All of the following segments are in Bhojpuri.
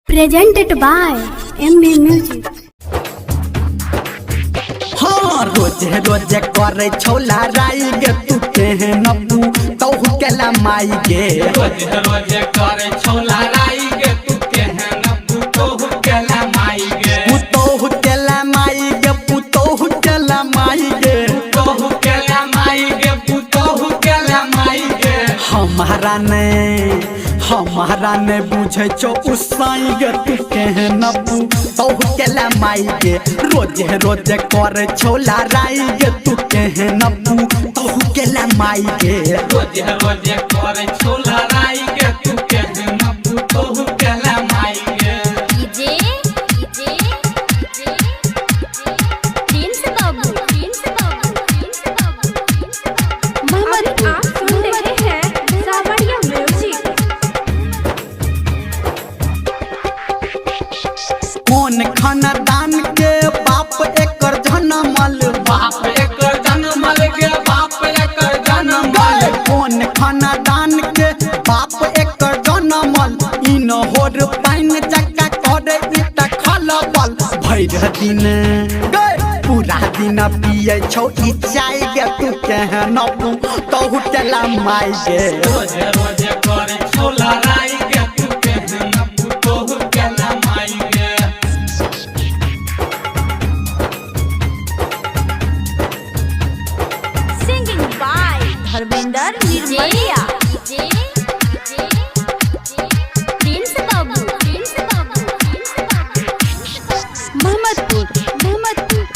Presented by MB Music. हाँ रोजे रोजे करे छोला राई गे तू केहन नपू तहु केला माई गे रोजे रोजे करे छोला राई गे तू केहन नपू तहु केला माई गे पुतहु केला माई गे पुतहु केला माई गे तहु केला माई गे तहु केला माई गे हमारा ने बुझे छो उसाई गे तू केहन नपू तहु केला माई गे रोजे रोजे करे छोला राई गे तू केहन नपू तहु केला माई गे रोजे रोजे करे छोला राई गे तू केहन नपू तहु केला माई गे कौन खानदान के बाप एकर जनमल बाप एकर जनमल गे बाप एकर जनमल कौन खानदान के बाप एकर जनमल इन होर पाइन जक्का करे इटा खलबल भैर दिन पूरा दिन पिए छौ ई चाय गे तू केहन नपू तहु केला माई गे रोजे रोजे करे छोला राई गे तू केहन नपू तहु केला माई गे Singing by Dharmender Nirmaliya. Mohammadpur.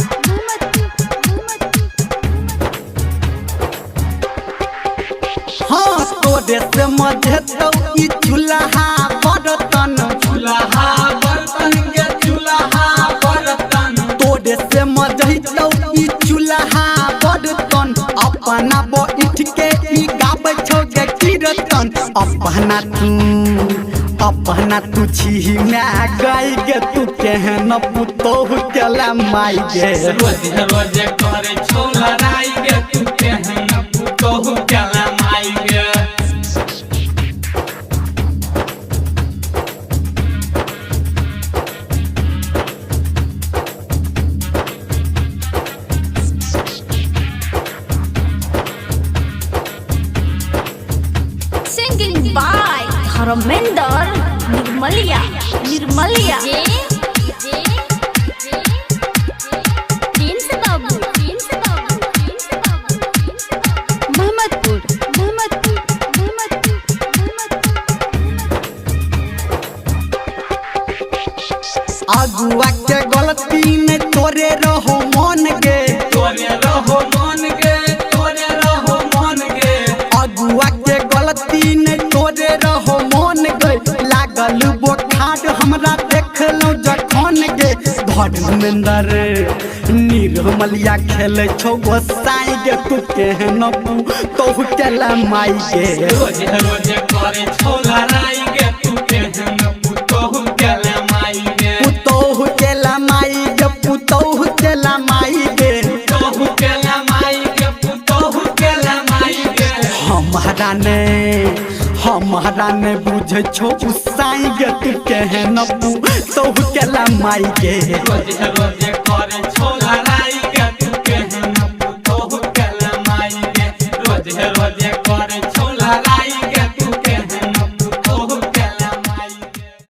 हाँ तोरे से मधे तो ई चूल्हा बर्तन चूल्हा बर्तन गे चूल्हा बर्तन तोरे से मजही तो ई चूल्हा बर्तन अपना बैठ के ई गाबै छौ गे कीर्तन अपना तू छी मैं गाय गे तू केहन पुतहु केला माई गे रोजे रोजे करे छोला राई गे तू केहन पुतहु केला माई गे Singing by Dharmender Nirmaliya. Mohammadpur. अगुआ के गलती ने तोरे रहो मन गे तोरे रहो मन गे तोरे रहो मन गे अगुआ के गलती ने तोरे रहो मन गे लागल बोखार हमरा देखलौ जखन गे धर्मेंद्र निर्मलिया खेले छौ गोसाई गे तू केहन तहु केला माई गे रोजे रोजे करे छोला राई गे तू केहन पुतहु केला माई गे पुतहु केला माई गे पुतहु केला माई गे तहु केला माई गे पुतहु केला माई गे हमारा ने बुझे छो उसाई गे तू केहन तहु केला माई गे रोजे रोजे करे छोला